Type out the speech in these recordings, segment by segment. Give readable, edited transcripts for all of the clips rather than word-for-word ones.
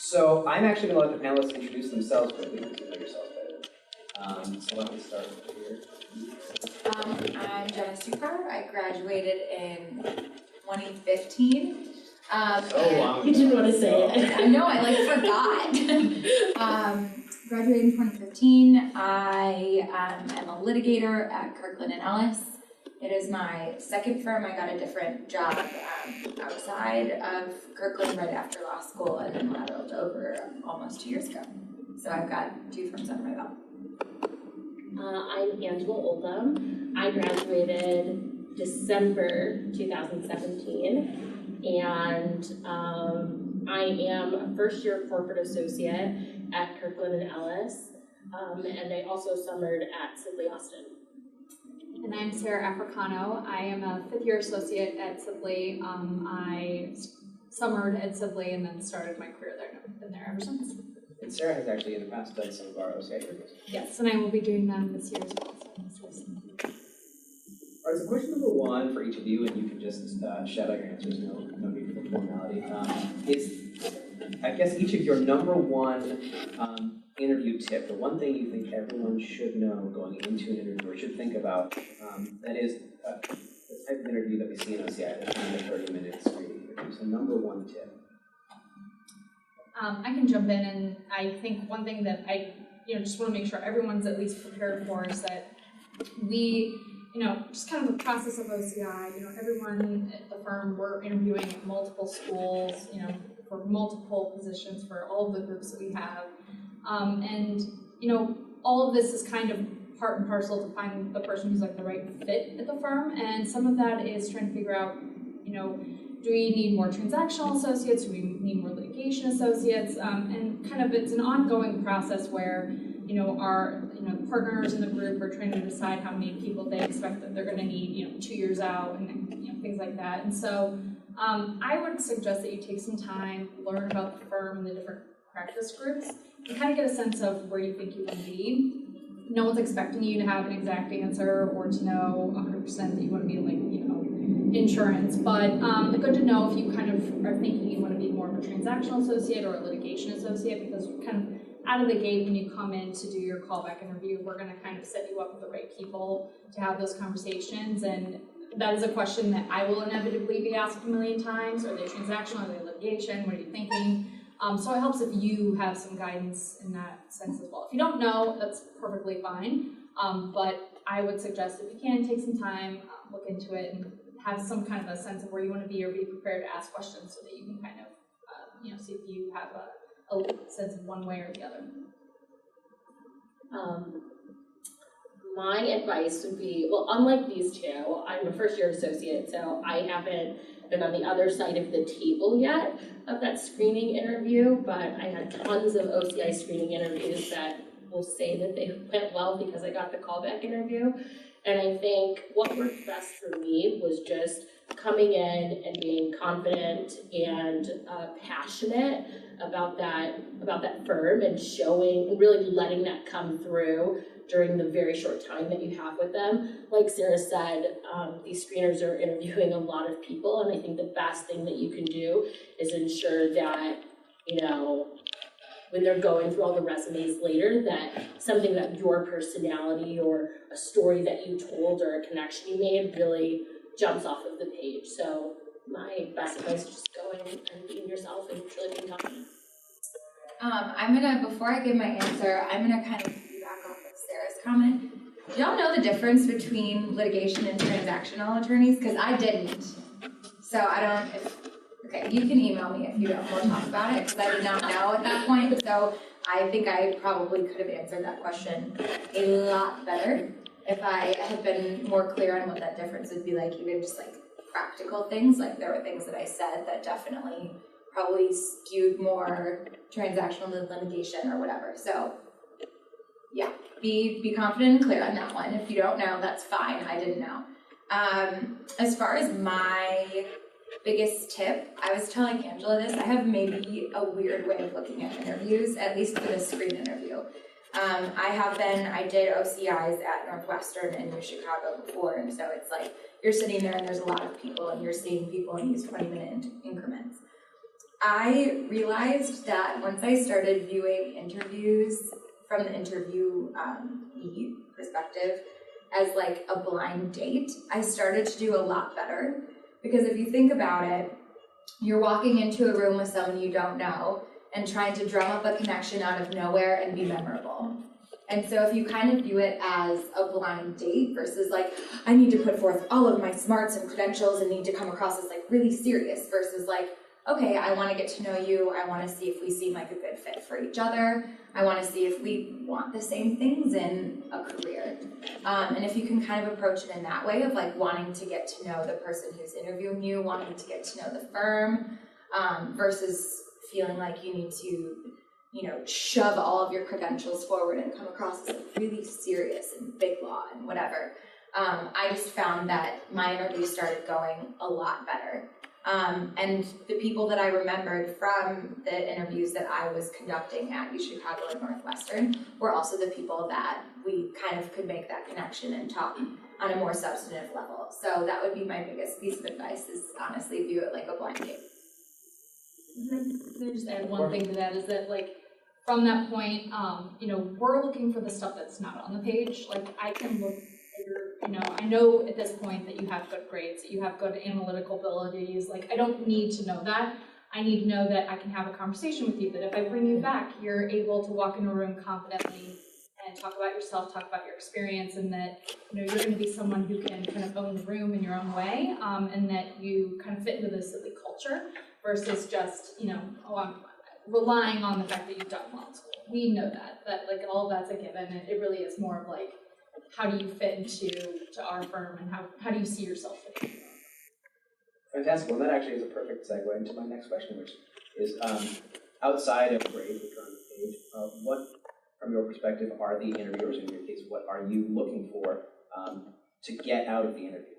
So I'm actually going to let the panelists introduce themselves quickly because you know yourselves better. So let me start here. I'm Jenna Supar. I graduated in 2015. So long. You didn't want to say it. I know, I forgot. Graduated in 2015. I am a litigator at Kirkland & Ellis. It is my second firm. I got a different job outside of Kirkland right after law school and then lateraled over almost 2 years ago. So I've got 2 firms under my belt. I'm Angela Oldham. I graduated December 2017, and I am a first-year corporate associate at Kirkland & Ellis, and I also summered at Sibley Austin. And I'm Sarah Africano. I am a 5th-year associate at Sibley. I summered at Sibley and then started my career there, and I've been there ever since. And Sarah has actually in the past done some of our OCI interviews. Yes, and I will be doing them this year as well. All right, so question number 1 for each of you, and you can just shout out your answers, no need for formality, is, I guess, each of your number 1 interview tip, the one thing you think everyone should know going into an interview or should think about, that is the type of interview that we see in OCI, the 20 to 30-minute screening interview. So number 1 tip. I can jump in, and I think one thing that I just want to make sure everyone's at least prepared for is that we, just kind of the process of OCI, everyone at the firm, we're interviewing at multiple schools, for multiple positions for all of the groups that we have. And all of this is kind of part and parcel to find the person who's like the right fit at the firm. And some of that is trying to figure out, do we need more transactional associates? Do we need more litigation associates? And kind of it's an ongoing process where, our partners in the group are trying to decide how many people they expect that they're going to need, 2 years out and things like that. And so I would suggest that you take some time, learn about the firm and the different practice groups, and kind of get a sense of where you think you want to be. No one's expecting you to have an exact answer or to know 100% that you want to be like, insurance, but good to know if you kind of are thinking you want to be more of a transactional associate or a litigation associate, because kind of out of the gate when you come in to do your callback interview, we're going to kind of set you up with the right people to have those conversations. And that is a question that I will inevitably be asked a million times. Are they transactional? Are they litigation? What are you thinking? So it helps if you have some guidance in that sense as well. If you don't know, that's perfectly fine. But I would suggest if you can, take some time, look into it, and have some kind of a sense of where you want to be, or be prepared to ask questions so that you can kind of, see if you have a sense of one way or the other. My advice would be, well, unlike these two, I'm a first-year associate, so I haven't been on the other side of the table yet of that screening interview, but I had tons of OCI screening interviews that will say that they went well because I got the callback interview. And I think what worked best for me was just coming in and being confident and passionate about that firm, and showing and really letting that come through during the very short time that you have with them. Like Sarah said, these screeners are interviewing a lot of people, and I think the best thing that you can do is ensure that, when they're going through all the resumes later, that something that your personality or a story that you told or a connection you made really jumps off of the page. So my best advice is just going and being yourself and really being confident. Before I give my answer, I'm gonna kind of piggyback off of Sarah's comment. Do y'all know the difference between litigation and transactional attorneys? Because I didn't. So okay, you can email me if you don't. We'll talk about it, because I did not know at that point. So I think I probably could have answered that question a lot better if I had been more clear on what that difference would be like, even just like practical things. Like there were things that I said that definitely probably skewed more transactional than litigation or whatever. So yeah, be confident and clear on that one. If you don't know, that's fine. I didn't know. As far as my biggest tip, I was telling Angela this, I have maybe a weird way of looking at interviews, at least for this screen interview. I did OCIs at Northwestern and New Chicago before, and so it's like you're sitting there and there's a lot of people and you're seeing people in these 20-minute increments. I realized that once I started viewing interviews from the interviewee perspective as like a blind date, I started to do a lot better. Because if you think about it, you're walking into a room with someone you don't know and trying to drum up a connection out of nowhere and be memorable. And so if you kind of view it as a blind date versus like, I need to put forth all of my smarts and credentials and need to come across as like really serious versus like, okay, I want to get to know you. I want to see if we seem like a good fit for each other. I want to see if we want the same things in a career. And if you can kind of approach it in that way of like wanting to get to know the person who's interviewing you, wanting to get to know the firm, versus feeling like you need to, shove all of your credentials forward and come across as like really serious and big law and whatever. I just found that my interviews started going a lot better. And the people that I remembered from the interviews that I was conducting at UChicago and Northwestern were also the people that we kind of could make that connection and talk on a more substantive level. So that would be my biggest piece of advice is honestly view it like a blind date. Can I just add one thing to that is that like from that point, we're looking for the stuff that's not on the page. Like I can look at your, I know at this point that you have good grades, that you have good analytical abilities. Like I don't need to know that. I need to know that I can have a conversation with you, that if I bring you back, you're able to walk in a room confidently and talk about yourself, talk about your experience, and that you're going to be someone who can kind of own the room in your own way, and that you kind of fit into this silly culture versus just, I'm relying on the fact that you've done well in school. We know that like all of that's a given. It really is more of like, how do you fit into our firm and how do you see yourself fitting? Fantastic. Well, that actually is a perfect segue into my next question, which is outside of grades, which are on the page, what, from your perspective, are the interviewers, in your case, what are you looking for to get out of the interview?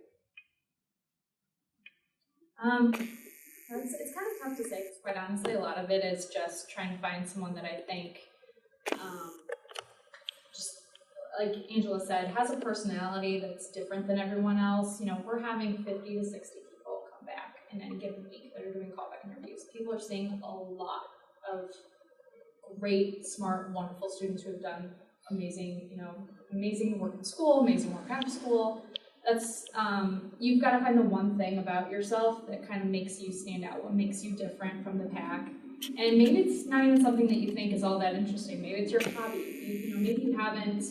It's kind of tough to say, because quite honestly, a lot of it is just trying to find someone that I think, just like Angela said, has a personality that's different than everyone else. We're having 50 to 60 people come back in any given week that are doing callback interviews. People are seeing a lot of great, smart, wonderful students who have done amazing work in school, amazing work after school. That's, you've got to find the one thing about yourself that kind of makes you stand out, what makes you different from the pack. And maybe it's not even something that you think is all that interesting. Maybe it's your hobby. Maybe you haven't,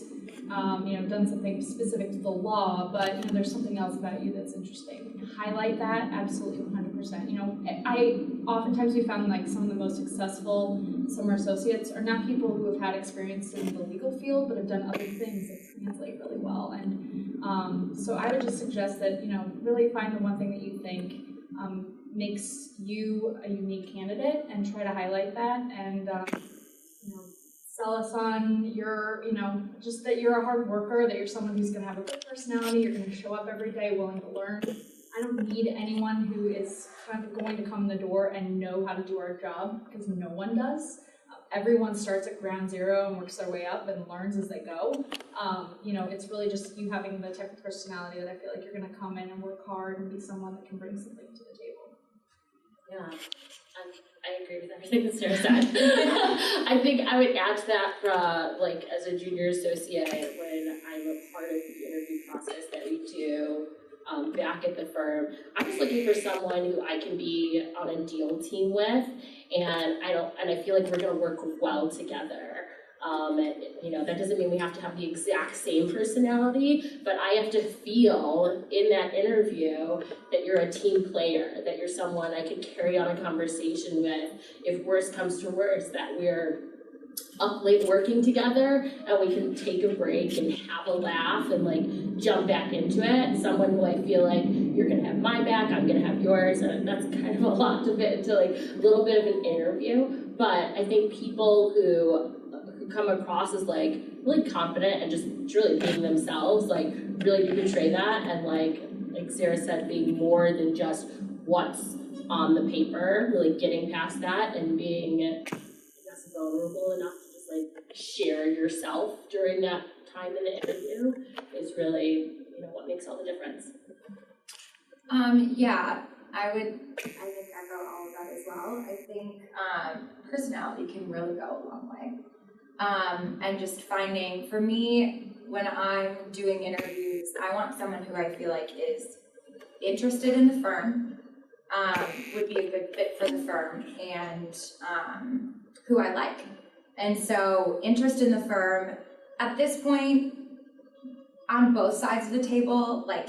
done something specific to the law, but there's something else about you that's interesting. Highlight that, absolutely 100%. Oftentimes we found like some of the most successful summer associates are not people who have had experience in the legal field, but have done other things that translate really well. And so I would just suggest that, really find the one thing that you think makes you a unique candidate and try to highlight that and, sell us on your, just that you're a hard worker, that you're someone who's going to have a good personality, you're going to show up every day willing to learn. I don't need anyone who is kind of going to come in the door and know how to do our job, because no one does. Everyone starts at ground zero and works their way up and learns as they go. It's really just you having the type of personality that I feel like you're going to come in and work hard and be someone that can bring something to the table. Yeah, I agree with everything that Sarah said. I think I would add to that, as a junior associate, when I'm a part of the interview process that we do back at the firm, I'm just looking for someone who I can be on a deal team with, and I feel like we're going to work well together. That doesn't mean we have to have the exact same personality, but I have to feel in that interview that you're a team player, that you're someone I could carry on a conversation with. If worse comes to worse, that we're up late working together and we can take a break and have a laugh and jump back into it. Someone who I feel like you're gonna have my back, I'm gonna have yours, and that's kind of a lot to fit into a little bit of an interview. But I think people who come across as really confident and just really being themselves, really do portray that, and like Sarah said, being more than just what's on the paper, really getting past that and being vulnerable enough to just share yourself during that time in the interview is really what makes all the difference. Yeah, I think echo all of that as well. I think personality can really go a long way. And just finding, for me, when I'm doing interviews, I want someone who I feel like is interested in the firm, would be a good fit for the firm, and who I like. And so interest in the firm, at this point, on both sides of the table, like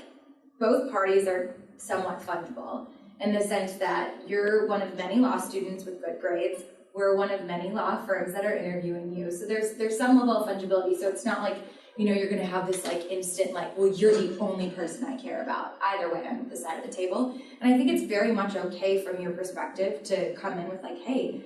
both parties are somewhat fungible in the sense that you're one of many law students with good grades. We're one of many law firms that are interviewing you. So there's some level of fungibility. So it's not like, you're gonna have this like instant, like, well, you're the only person I care about, either way on the side of the table. And I think it's very much okay from your perspective to come in with like, hey,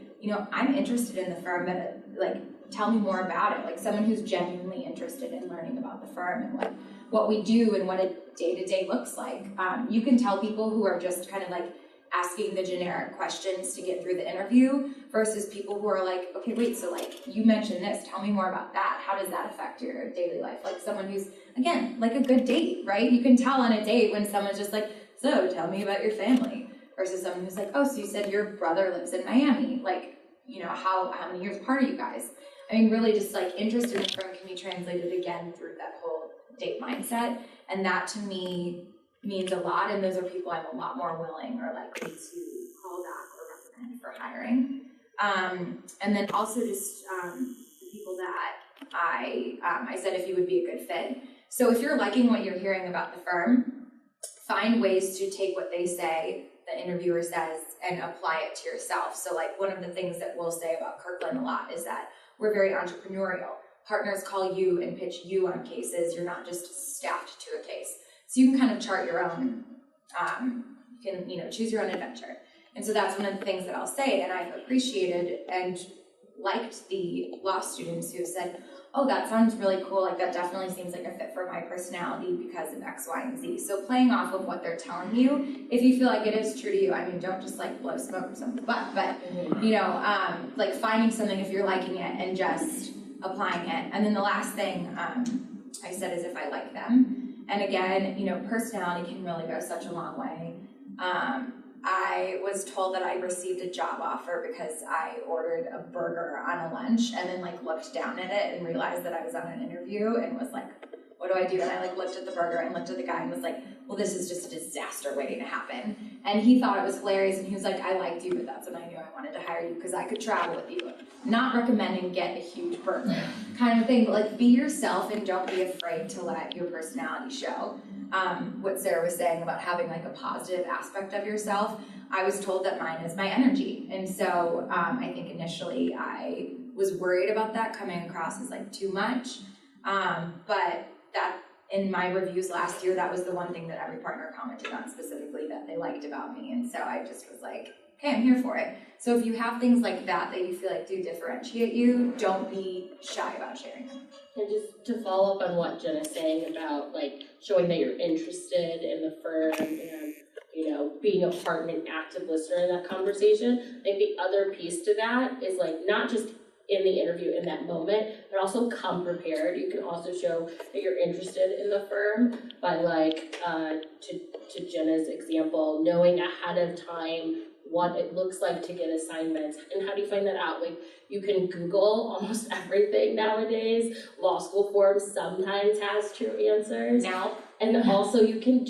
I'm interested in the firm, but like, tell me more about it. Like someone who's genuinely interested in learning about the firm and what we do and what a day-to-day looks like. You can tell people who are just kind of like asking the generic questions to get through the interview versus people who are like, okay, wait, so like you mentioned this, tell me more about that. How does that affect your daily life? Like someone who's, again, like a good date, right? You can tell on a date when someone's just like, so tell me about your family, versus someone who's like, oh, so you said your brother lives in Miami. Like, how many years apart are you guys? I mean, really just like interest in the firm can be translated again through that whole date mindset. And that to me means a lot. And those are people I'm a lot more willing or likely to call back or recommend for hiring. And then also just the people that I said if you would be a good fit. So if you're liking what you're hearing about the firm, find ways to take what they say, the interviewer says, and apply it to yourself. So like one of the things that we'll say about Kirkland a lot is that we're very entrepreneurial. Partners call you and pitch you on cases. You're not just staffed to a case. So you can kind of chart your own, you can, choose your own adventure. And so that's one of the things that I'll say, and I've appreciated and liked the law students who have said, oh, that sounds really cool. Like that definitely seems like a fit for my personality because of X, Y, and Z. So playing off of what they're telling you, if you feel like it is true to you, I mean, don't just like blow smoke or something, but like finding something if you're liking it and just applying it. And then the last thing I said is if I like them. And again, personality can really go such a long way. I was told that I received a job offer because I ordered a burger on a lunch and then looked down at it and realized that I was on an interview and was like, what do I do? And I looked at the burger and looked at the guy and was like, well, this is just a disaster waiting to happen. And he thought it was hilarious and he was like, I liked you, but that's when I knew I wanted to hire you because I could travel with you. Not recommending get a huge burger kind of thing, but be yourself and don't be afraid to let your personality show. What Sarah was saying about having a positive aspect of yourself, I was told that mine is my energy. And so I think initially I was worried about that coming across as too much. But that in my reviews last year, that was the one thing that every partner commented on specifically that they liked about me. And so I just was like, okay, I'm here for it. So if you have things like that you feel do differentiate you, don't be shy about sharing them. And just to follow up on what Jen is saying about showing that you're interested in the firm and being a part and an active listener in that conversation, I think the other piece to that is not just in the interview in that moment, but also come prepared. You can also show that you're interested in the firm by to Jenna's example, knowing ahead of time what it looks like to get assignments. And how do you find that out? You can Google almost everything nowadays. Law school forms sometimes has true answers. Now, and also you can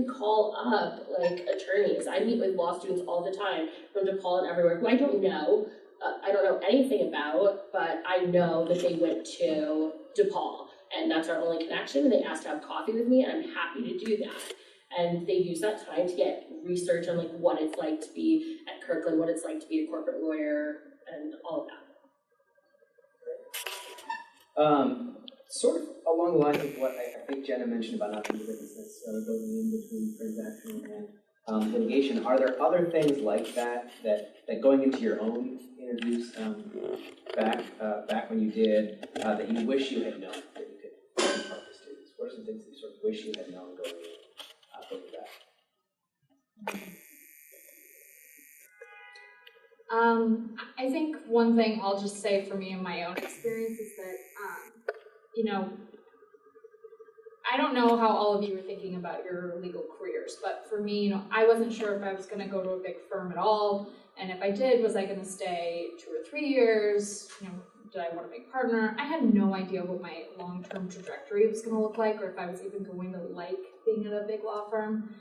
call up attorneys. I meet with law students all the time from DePaul and everywhere who I don't know anything about, but I know that they went to DePaul and that's our only connection, and they asked to have coffee with me and I'm happy to do that. And they use that time to get research on what it's like to be at Kirkland, what it's like to be a corporate lawyer, and all of that. Sort of along the lines of what I think Jenna mentioned about not being necessarily going in between transaction and litigation. Are there other things like that going into your own interviews back when you did that you wish you had known that you could impart to students? What are some things that you sort of wish you had known going back? I think one thing I'll just say for me in my own experience is that, I don't know how all of you are thinking about your legal careers, but for me, you know, I wasn't sure if I was going to go to a big firm at all, and if I did, was I going to stay 2 or 3 years? You know, did I want to make partner? I had no idea what my long-term trajectory was going to look like, or if I was even going to like being at a big law firm.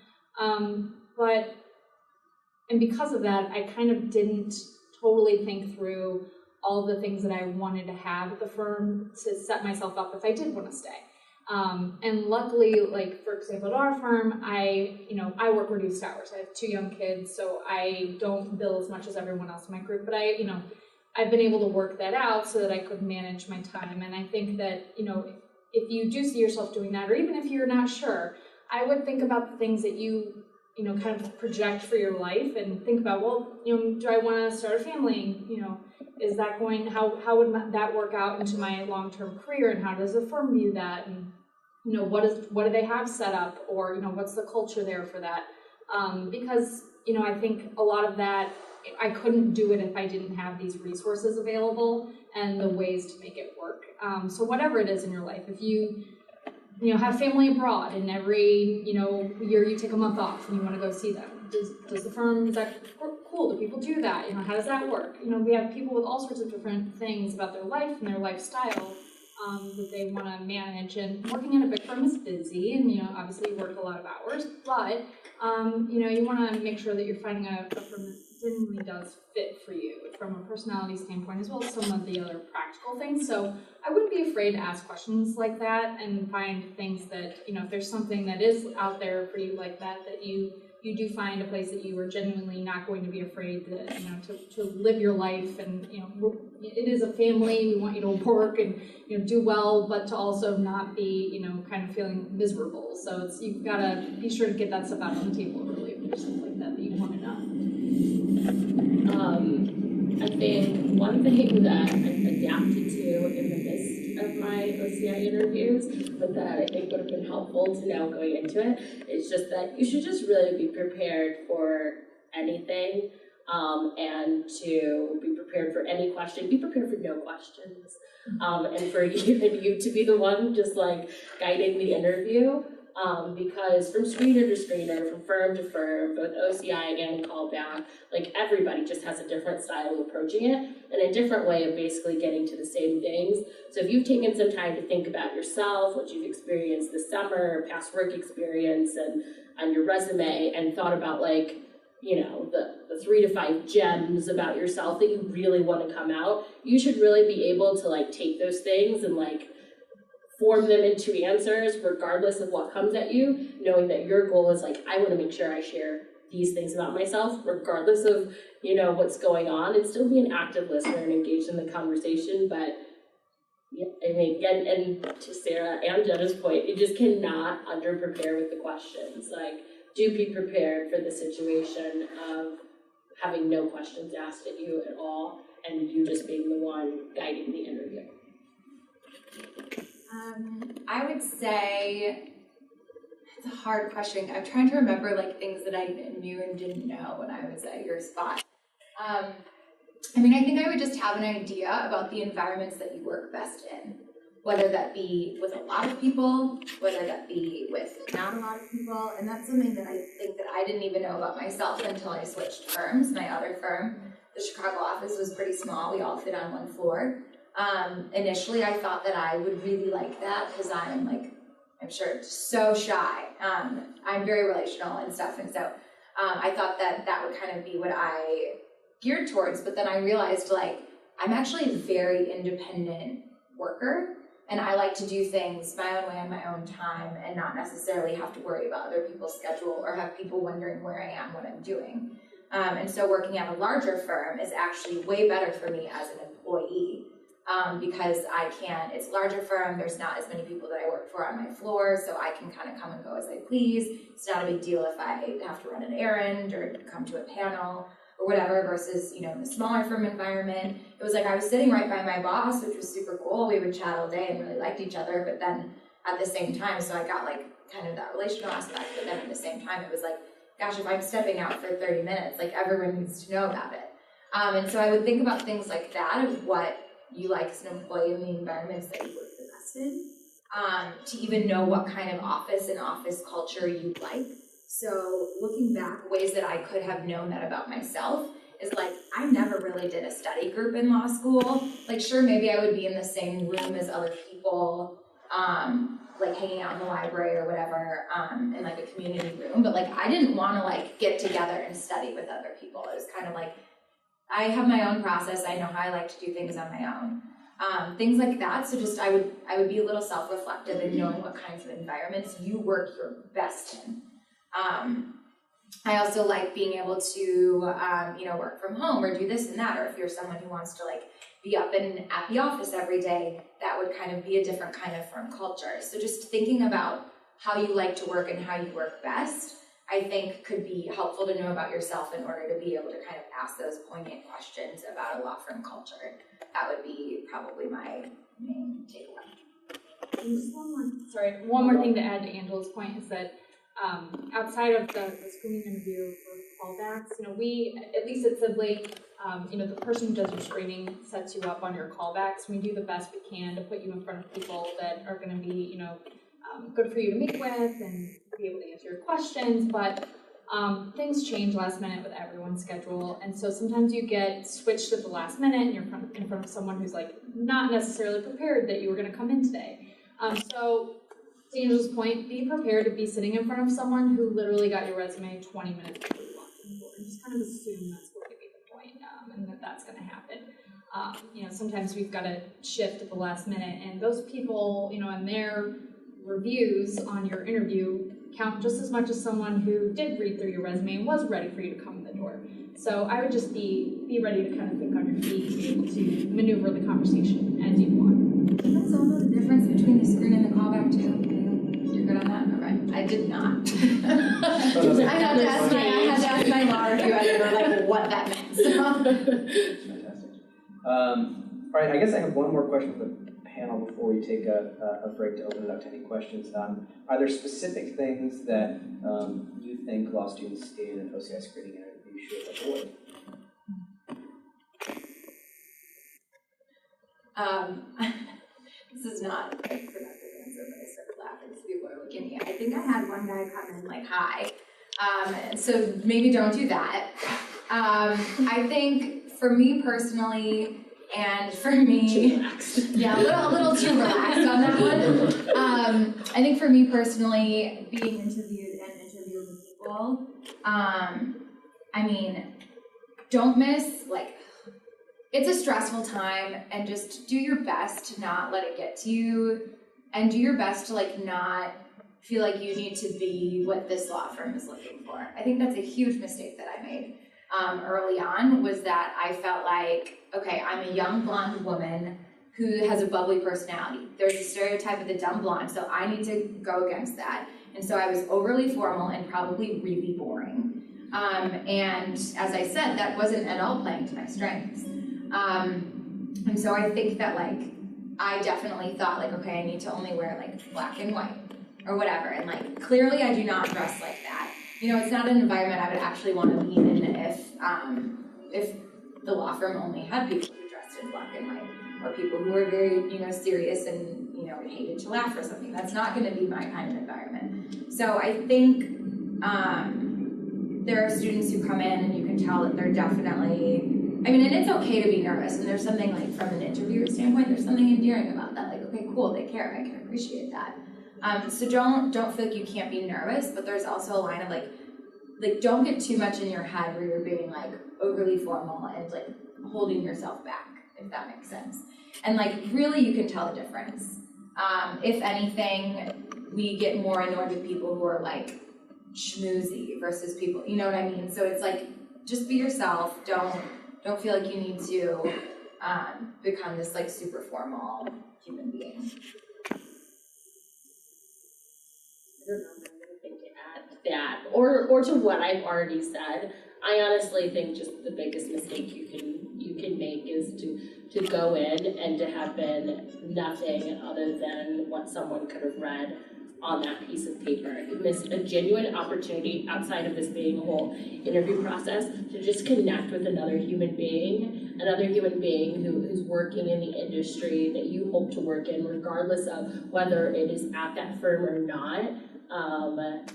And because of that, I kind of didn't totally think through all the things that I wanted to have at the firm to set myself up if I did want to stay. And luckily, like for example, at our firm, I work reduced hours. I have 2 young kids, so I don't bill as much as everyone else in my group, but I've been able to work that out so that I could manage my time. And I think that, you know, if you do see yourself doing that, or even if you're not sure, I would think about the things that you kind of project for your life and think about, well, you know, do I want to start a family? You know, is that how would that work out into my long-term career, and how does the firm view that? And, you know, what do they have set up, or, you know, what's the culture there for that? Because, you know, I think a lot of that, I couldn't do it if I didn't have these resources available and the ways to make it work. So whatever it is in your life, if you have family abroad and every, year you take a month off and you want to go see them, does the firm, is that cool? Do people do that? You know, how does that work? You know, we have people with all sorts of different things about their life and their lifestyle that they want to manage. And working in a big firm is busy, and, you know, obviously you work a lot of hours, but, you want to make sure that you're finding a firm that genuinely does fit for you from a personality standpoint, as well as some of the other practical things. So I wouldn't be afraid to ask questions like that and find things that, if there's something that is out there for you like that, that you do find a place that you are genuinely not going to be afraid to live your life. And, it is a family, we want you to work and, do well, but to also not be, kind of feeling miserable. So you've got to be sure to get that stuff out on the table early if there's something like that that you want to know. I think one thing that I've adapted to in the midst of my OCI interviews, but that I think would have been helpful to know going into it, is just that you should just really be prepared for anything, and to be prepared for any question. Be prepared for no questions, and for you to be the one just like guiding the interview. Because from screener to screener, from firm to firm, both OCI and callback, like everybody just has a different style of approaching it and a different way of basically getting to the same things. So if you've taken some time to think about yourself, what you've experienced this summer, past work experience, and on your resume, and thought about like, the 3 to 5 gems about yourself that you really want to come out, you should really be able to like take those things and like form them into answers regardless of what comes at you, knowing that your goal is like, I want to make sure I share these things about myself regardless of, what's going on, and still be an active listener and engaged in the conversation. But yeah, I mean, and to Sarah and Jenna's point, you just cannot under-prepare with the questions. Like, do be prepared for the situation of having no questions asked at you at all, and you just being the one guiding the interview. I would say it's a hard question. I'm trying to remember like things that I knew and didn't know when I was at your spot. I think I would just have an idea about the environments that you work best in, whether that be with a lot of people, whether that be with not a lot of people. And that's something that I think that I didn't even know about myself until I switched firms. My other firm, the Chicago office, was pretty small. We all fit on one floor. Initially, I thought that I would really like that because I'm sure, so shy. I'm very relational and stuff. And so I thought that would kind of be what I geared towards. But then I realized, I'm actually a very independent worker. And I like to do things my own way on my own time and not necessarily have to worry about other people's schedule or have people wondering where I am, what I'm doing. And so working at a larger firm is actually way better for me as an employee. Because it's a larger firm, there's not as many people that I work for on my floor, so I can kind of come and go as I please. It's not a big deal if I have to run an errand or come to a panel or whatever, versus, in the smaller firm environment, it was like I was sitting right by my boss, which was super cool. We would chat all day and really liked each other, but then at the same time, so I got kind of that relational aspect, but then at the same time, it was like, gosh, if I'm stepping out for 30 minutes, everyone needs to know about it. And so I would think about things like that, of what you like as an employee in the environments that you work the best in. to even know what kind of office and office culture you like. So looking back, ways that I could have known that about myself is like, I never really did a study group in law school. Like, sure, maybe I would be in the same room as other people, like hanging out in the library or whatever, in like a community room, but like, I didn't want to like get together and study with other people. It was kind of like, I have my own process. I know how I like to do things on my own. Things like that. So just I would be a little self-reflective in knowing what kinds of environments you work your best in. I also like being able to, work from home or do this and that, or if you're someone who wants to like be up and at the office every day, that would kind of be a different kind of firm culture. So just thinking about how you like to work and how you work best, I think could be helpful to know about yourself in order to be able to kind of ask those poignant questions about a law firm culture. That would be probably my main takeaway. And just one more thing to add to Angela's point is that outside of the screening interview or callbacks, we, at least at Sibley, the person who does your screening sets you up on your callbacks. We do the best we can to put you in front of people that are going to be, good for you to meet with and be able to answer your questions, but things change last minute with everyone's schedule, and so sometimes you get switched at the last minute and you're in front of someone who's like not necessarily prepared that you were going to come in today. So to Angela's point, be prepared to be sitting in front of someone who literally got your resume 20 minutes before you walked in the door, and just kind of assume that's going to be the point, and that's going to happen. Sometimes we've got to shift at the last minute, and those people, and their reviews on your interview count just as much as someone who did read through your resume and was ready for you to come in the door. So I would just be ready to kind of think on your feet and be able to maneuver the conversation as you want. Do you guys all know the difference between the screen and the callback too? You're good on that? Okay. I did not. I had to ask my law review editor like what that meant. So. Fantastic. All right, I guess I have one more question for the panel before we take a break to open it up to any questions. Are there specific things that you think law students in an OCI screening interview should avoid? This is not a productive answer, but I started laughing so people are looking at me. I think I had one guy come in like, hi. So maybe don't do that. I think for me personally, and for me, yeah, a little too relaxed on that one. I think for me personally, being interviewed and interviewing people, don't miss, it's a stressful time, and just do your best to not let it get to you, and do your best to not feel like you need to be what this law firm is looking for. I think that's a huge mistake that I made. Early on, was that I felt like, okay, I'm a young blonde woman who has a bubbly personality. There's a stereotype of the dumb blonde, so I need to go against that. And so I was overly formal and probably really boring. And as I said, that wasn't at all playing to my strengths. And so I think that I definitely thought okay, I need to only wear black and white or whatever. And clearly I do not dress like that. It's not an environment I would actually want to be in if the law firm only had people who dressed in black and white, or people who were very, serious and, hated to laugh or something. That's not going to be my kind of environment. So I think there are students who come in and you can tell that they're definitely, and it's okay to be nervous, and there's something from an interviewer standpoint, there's something endearing about that. Okay, cool, they care, I can appreciate that. So don't feel like you can't be nervous, but there's also a line of don't get too much in your head where you're being overly formal and holding yourself back, if that makes sense. And really you can tell the difference. If anything, we get more annoyed with people who are schmoozy versus people, you know what I mean? So it's just be yourself. Don't feel like you need to become this super formal human being. I don't know if I have anything to add to that, or to what I've already said. I honestly think just the biggest mistake you can make is to go in and to have been nothing other than what someone could have read on that piece of paper. You miss a genuine opportunity outside of this being a whole interview process to just connect with another human being another human being who's working in the industry that you hope to work in, regardless of whether it is at that firm or not.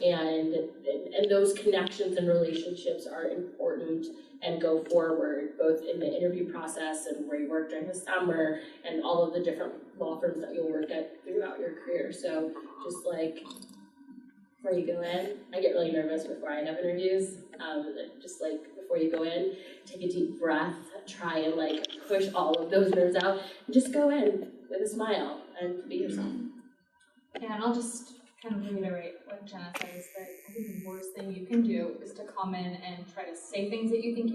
And those connections and relationships are important and go forward, both in the interview process and where you work during the summer and all of the different law firms that you'll work at throughout your career. So just like, before you go in, I get really nervous before I have interviews. Just like before you go in, take a deep breath, try and like push all of those nerves out, and just go in with a smile and be yourself. Yeah, and I'll just kind of reiterate what Jenna says, that I think the worst thing you can do is to come in and try to say things that you think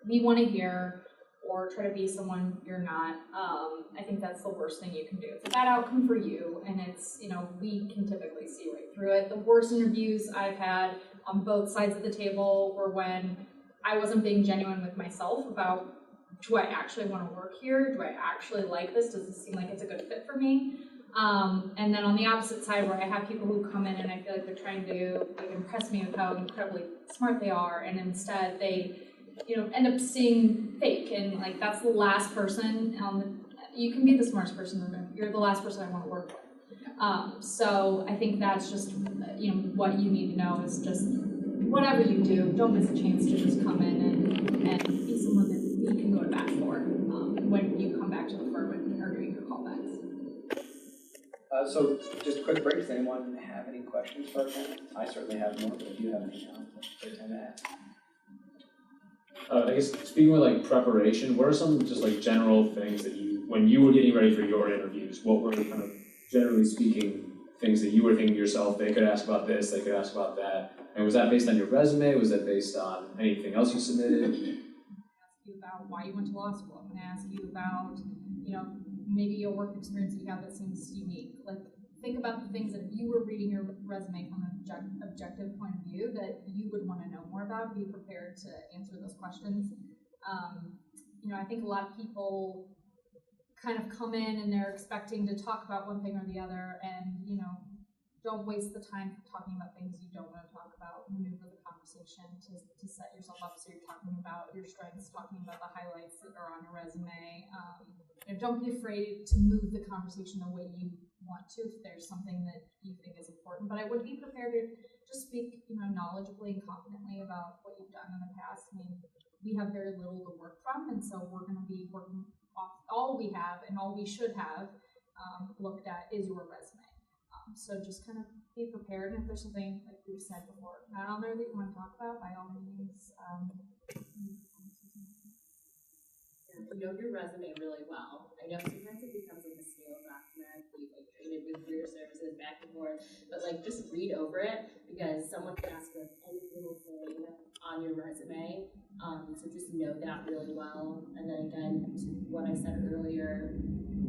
we want to hear, or try to be someone you're not. I think that's the worst thing you can do. It's a bad outcome for you, and it's, we can typically see right through it. The worst interviews I've had on both sides of the table were when I wasn't being genuine with myself about, do I actually want to work here? Do I actually like this? Does it seem like it's a good fit for me? And then on the opposite side, where I have people who come in and I feel like they're trying to impress me with how incredibly smart they are, and instead they end up seeing fake, and like that's the last person you can be the smartest person in the room. You're the last person I want to work with. So I think that's just what you need to know is just whatever you do, don't miss a chance to just come in and be someone that you can go to bat for when you come back to the firm and are doing your callbacks. So just quick break. Does anyone have any questions for our panel? I certainly have more, but if you have any, take time to ask. I guess speaking with like preparation, what are some just like general things that when you were getting ready for your interviews, what were kind of generally speaking things that you were thinking to yourself, they could ask about this, they could ask about that? And was that based on your resume? Was that based on anything else you submitted? I'm going to ask you about why you went to law school. I'm going to ask you about, maybe your work experience that you have that seems unique. Like, think about the things that if you were reading your resume from an objective point of view that you would want to know more about, be prepared to answer those questions. I think a lot of people kind of come in and they're expecting to talk about one thing or the other, and, don't waste the time talking about things you don't want to talk about. Maneuver the conversation to set yourself up so you're talking about your strengths, talking about the highlights that are on your resume. Don't be afraid to move the conversation the way you want to if there's something that you think is important. But I would be prepared to just speak, knowledgeably and confidently about what you've done in the past. I mean, we have very little to work from, and so we're going to be working off all we have, and all we should have looked at is your resume. So just kind of be prepared, and if there's something, like we've said before, not on there that you want to talk about, by all means. Know your resume really well. I know sometimes it becomes like a scale document, we've like traded with career services back and forth, but like just read over it, because someone can ask us any little thing on your resume. So just know that really well. And then again, to what I said earlier,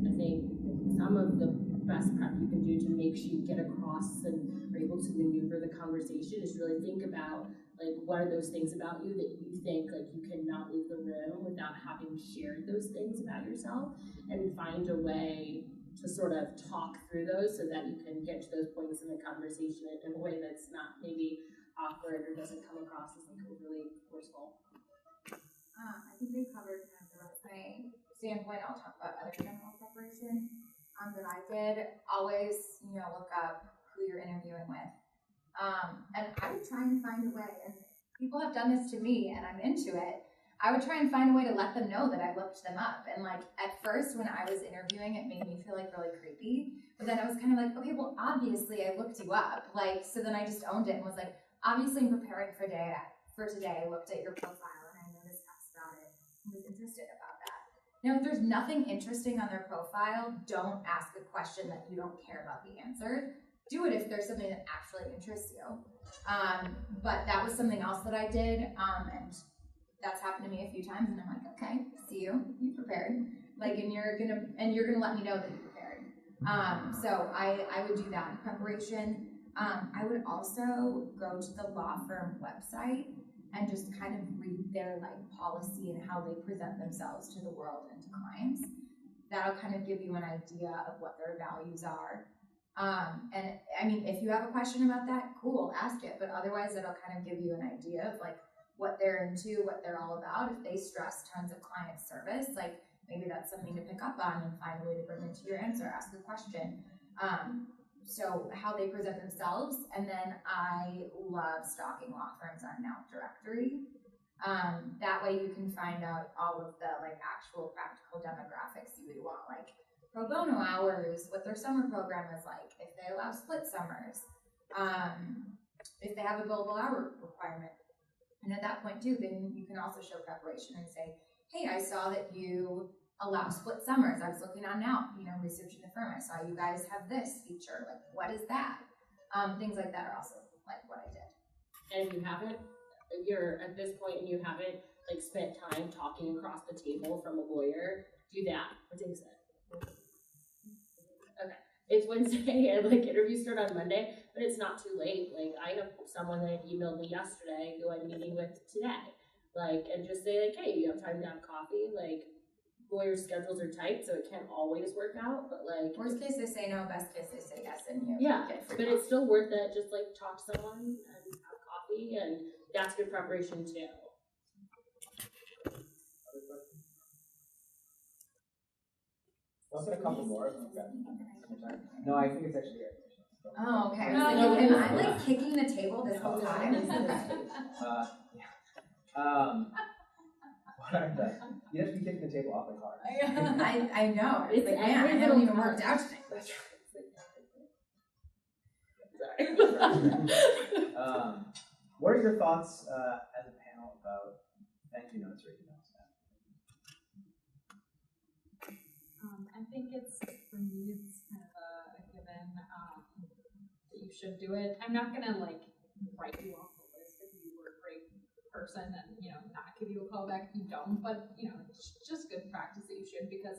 I think some of the best prep you can do to make sure you get across and are able to maneuver the conversation is really think about like what are those things about you that you think like you cannot leave the room without having shared those things about yourself, and find a way to sort of talk through those so that you can get to those points in the conversation in a way that's not maybe awkward or doesn't come across as like overly forceful. I think we covered kind of the resume standpoint. I'll talk about other general preparation that I did. Always, look up who you're interviewing with. And I would try and find a way, and people have done this to me and I'm into it, I would try and find a way to let them know that I looked them up. And like at first when I was interviewing, it made me feel like really creepy, but then I was kind of like, okay, well obviously I looked you up. Like, so then I just owned it and was like, obviously I'm preparing for today, I looked at your profile and I noticed X about it and was interested about that. Now, if there's nothing interesting on their profile, don't ask a question that you don't care about the answer. Do it if there's something that actually interests you. But that was something else that I did, and that's happened to me a few times, and I'm like, okay, see you prepared. Like, and you're gonna let me know that you're prepared. So I would do that in preparation. I would also go to the law firm website and just kind of read their policy and how they present themselves to the world and to clients. That'll kind of give you an idea of what their values are. And I mean, if you have a question about that, cool, ask it. But otherwise, it'll kind of give you an idea of what they're into, what they're all about. If they stress tons of client service, like maybe that's something to pick up on and find a way to bring into your answer, ask a question. So how they present themselves, and then I love stalking law firms on Now Directory. That way you can find out all of the like actual practical demographics you would want, like pro bono hours, what their summer program is like, if they allow split summers, if they have a billable hour requirement. And at that point too, then you can also show preparation and say, hey, I saw that you allow split summers. I was looking on Now, researching the firm. I saw you guys have this feature. Like, what is that? Things like that are also like what I did. And if you haven't, if you're at this point and you haven't like spent time talking across the table from a lawyer, do that. What day is it? Okay. It's Wednesday and like interviews start on Monday, but it's not too late. Like I have someone that emailed me yesterday who I'm meeting with today. Like, and just say like, hey, you have time to have coffee? Like, lawyer schedules are tight, so it can't always work out, but like Worst case they say no, best case they say yes, and you get free but coffee. it's still worth it. Just like talk to someone and have coffee, and that's good preparation too. I'll say a couple more. No, I think it's actually your Oh, okay. No, I was like, no, am I like kicking the table this whole time? What are the? You have to be kicking the table awfully hard. I know. It's It's like, man, I every haven't little even worked out time. today. Sorry. What are your thoughts as a panel about thank you notes or emails? I think for me, it's kind of a given that you should do it. I'm not gonna like write you off the list if you were a great person and not give you a call back if you don't. But it's just good practice that you should, because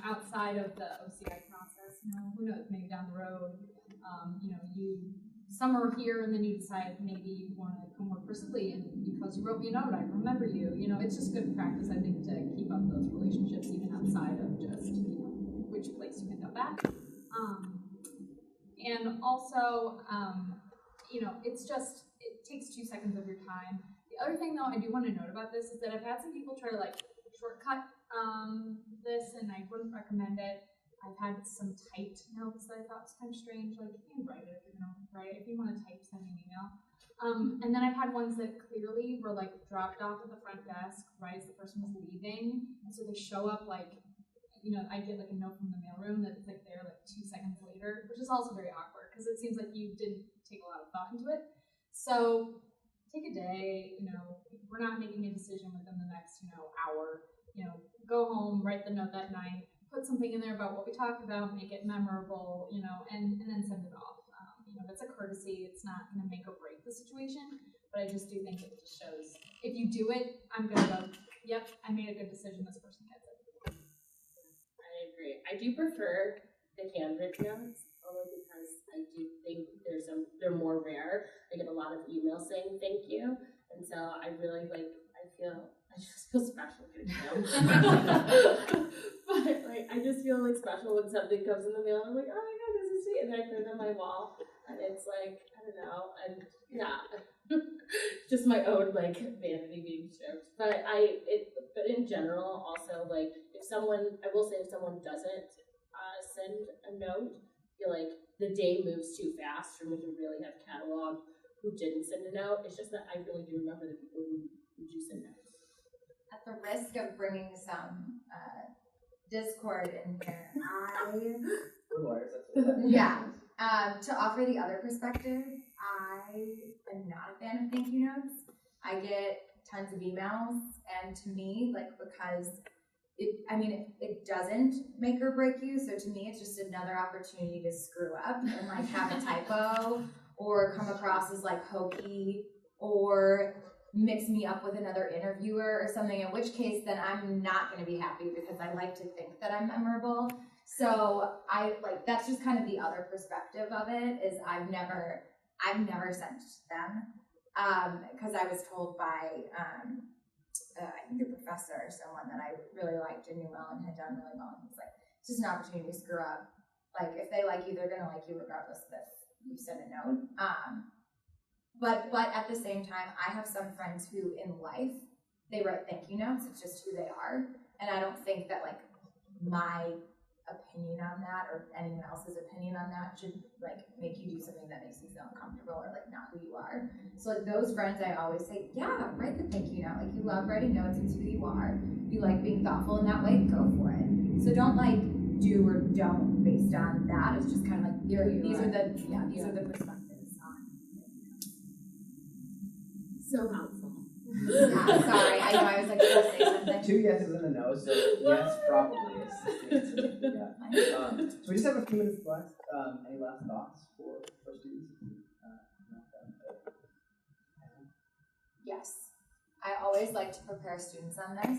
outside of the OCI process, who knows, maybe down the road, you summer here and then you decide maybe you want to come work for Sibley, and because you wrote me a note, I remember you. It's just good practice, I think, to keep up those relationships even outside of just which place you end up at. And also, it takes 2 seconds of your time. The other thing, though, I do want to note about this is that I've had some people try to like shortcut this, and I wouldn't recommend it. I've had some typed notes that I thought was kind of strange, like you can write it if you don't write. If you want to type, send me an email. And then I've had ones that clearly were like dropped off at the front desk right as the person was leaving, and so they show up like, I get like a note from the mailroom that's like there like 2 seconds later, which is also very awkward because it seems like you didn't take a lot of thought into it. So take a day, we're not making a decision within the next, hour, go home, write the note that night, put something in there about what we talked about, make it memorable, and then send it off. It's a courtesy. It's not going to make or break the situation, but I just do think it just shows if you do it, I'm going to go, yep, I made a good decision. This person gets it. I agree. I do prefer the handwritten notes, only because I do think they're more rare. I get a lot of emails saying thank you, and so I really I just feel special getting them. But like I just feel like special when something comes in the mail. I'm like, oh my god, this is sweet, and then I put it on my wall, and it's like I don't know, and yeah, just my own like vanity being stroked. But but in general, also like I will say if someone doesn't send a note, I feel like the day moves too fast for me to really have cataloged who didn't send a note. It's just that I really do remember the people who do send notes. At the risk of bringing some discord in here, We're lawyers, that's what yeah. To offer the other perspective, I am not a fan of thank you notes. I get tons of emails, and to me, like, because it doesn't make or break you, so to me it's just another opportunity to screw up and like have a typo or come across as like hokey or mix me up with another interviewer or something, in which case then I'm not going to be happy because I like to think that I'm memorable. So that's just kind of the other perspective of it, is I've never sent them because I was told by I think a professor or someone that I really liked and knew well and had done really well. And he's like, it's just an opportunity to screw up. Like if they like you, they're gonna like you regardless of if you send a note. But at the same time, I have some friends who in life, they write thank you notes, it's just who they are. And I don't think that like my opinion on that or anyone else's opinion on that should like make you do something that makes you feel uncomfortable or like not who you are. So like those friends, I always say, yeah, write the thank you note. Like you love writing notes, it's who you are. You like being thoughtful in that way, go for it. So don't like do or don't based on that. It's just kind of like these are the perspectives on. So helpful. Yeah, sorry, I know I was like supposed to say something. 2 yeses and a no, so yes, probably is the answer. Yeah. So we just have a few minutes left. Any last thoughts for students? Yes, I always like to prepare students on this.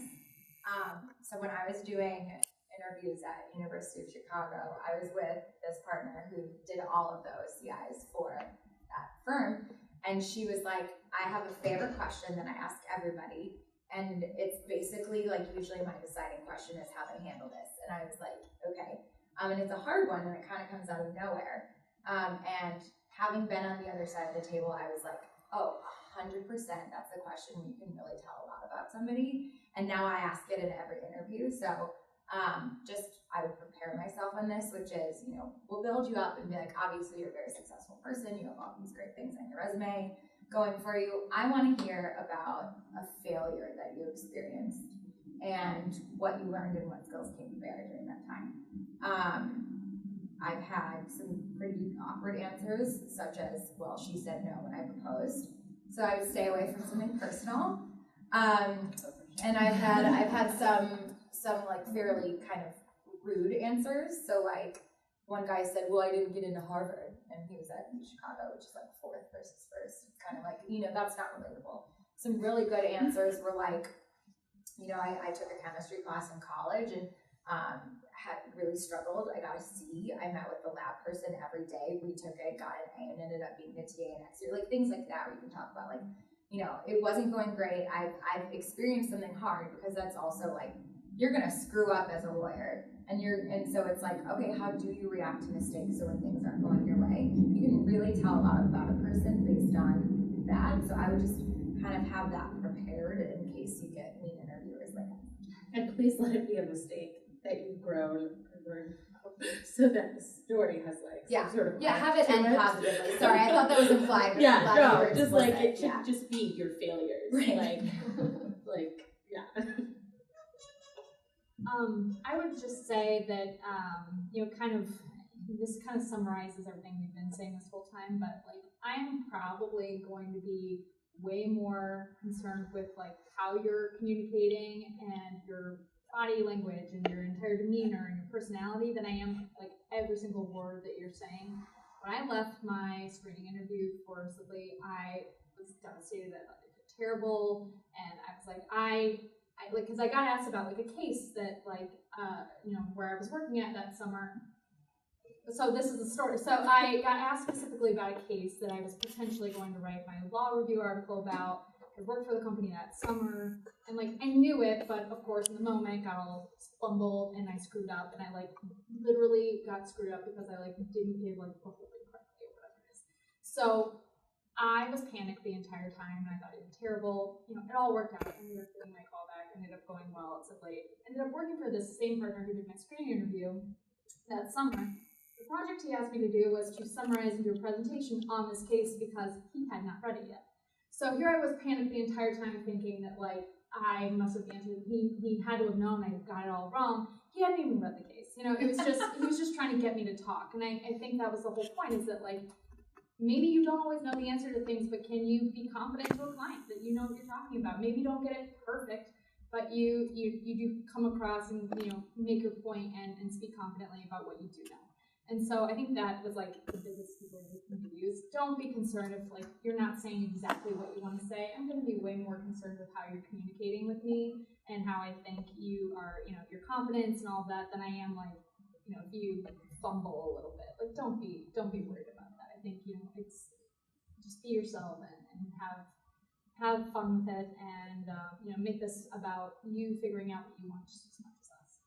So when I was doing interviews at University of Chicago, I was with this partner who did all of those CIs for that firm. And she was like, I have a favorite question that I ask everybody. And it's basically like, usually my deciding question is how they handle this. And I was like, okay. And it's a hard one and it kind of comes out of nowhere. And having been on the other side of the table, I was like, oh, 100%, that's a question where you can really tell a lot about somebody. And now I ask it in every interview. So I would prepare myself on this, which is, we'll build you up and be like, obviously you're a very successful person. You have all these great things on your resume going for you. I want to hear about a failure that you experienced and what you learned and what skills came to bear during that time. I've had some pretty awkward answers, such as, well, she said no when I proposed. So I would stay away from something personal. And I've had some like fairly kind of rude answers. So like one guy said, well, I didn't get into Harvard, and he was at Chicago, which is like fourth versus first. Kind of like, that's not relatable. Some really good answers were like, I took a chemistry class in college and had really struggled. I got a C. I met with the lab person every day. We took it, got an A, and ended up being a TA next year. Like things like that we can talk about. Like, it wasn't going great. I've experienced something hard, because that's also like, you're gonna screw up as a lawyer. And so it's like, okay, how do you react to mistakes? So when things aren't going your way, you can really tell a lot about a person based on that. So I would just kind of have that prepared in case you get mean interviewers like that. And please let it be a mistake that you've grown and learned so that the story has like some sort of have it end positively. Sorry, I thought that was implied. But yeah, no, just just like it should just be your failures. Right. Like yeah. I would just say that, this kind of summarizes everything we've been saying this whole time, but like, I am probably going to be way more concerned with like how you're communicating and your body language and your entire demeanor and your personality than I am like every single word that you're saying. When I left my screening interview for Sibley, I was devastated. I thought it was terrible, and I was like, because I got asked about like a case that like where I was working at that summer. So this is the story. So I got asked specifically about a case that I was potentially going to write my law review article about. I worked for the company that summer, and like I knew it, but of course in the moment got all fumbled and I screwed up, and I like literally got screwed up because I like didn't give like the whole thing correctly or whatever it is. So I was panicked the entire time, and I thought it was terrible. It all worked out. I ended up getting my call back, ended up going well at Sibley. Ended up working for this same partner who did my screening interview that summer. The project he asked me to do was to summarize and do a presentation on this case because he had not read it yet. So here I was panicked the entire time, thinking that like I must have answered. He had to have known I got it all wrong. He hadn't even read the case. It was just he was just trying to get me to talk, and I think that was the whole point. Is that like, maybe you don't always know the answer to things, but can you be confident to a client that you know what you're talking about? Maybe you don't get it perfect, but you do come across and make your point and speak confidently about what you do know. And so I think that was like the biggest people you can use. Don't be concerned if like you're not saying exactly what you want to say. I'm going to be way more concerned with how you're communicating with me and how I think you are, your confidence and all that than I am like, if you fumble a little bit. Like don't be worried about that. I think it's just be yourself and have fun with it, and make this about you figuring out what you want just as much as us.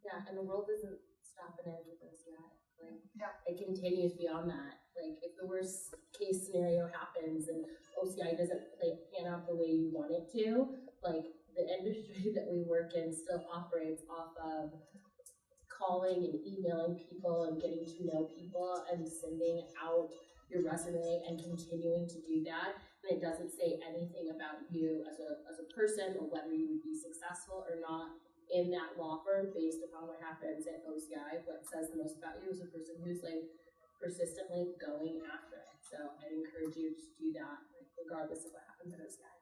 Yeah, and the world isn't stopping it with us yet. Like, it continues beyond that. Like, if the worst case scenario happens and OCI doesn't pan out the way you want it to, like the industry that we work in still operates off of calling and emailing people and getting to know people and sending out your resume and continuing to do that. And it doesn't say anything about you as a person or whether you would be successful or not in that law firm based upon what happens at OCI. What says the most about you is a person who's like persistently going after it. So I'd encourage you to do that, like, regardless of what happens at OCI.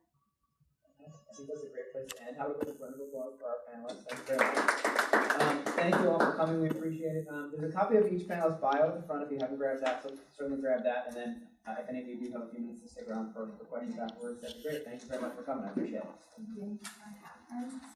I think that's a great place to end. How about a round of applause for our panelists? Thank you very much. Thank you all for coming. We appreciate it. There's a copy of each panelist's bio at the front if you haven't grabbed that, so certainly grab that. And then if any of you do have a few minutes to stick around for questions afterwards, that'd be great. Thank you very much for coming. I appreciate it. Thank you.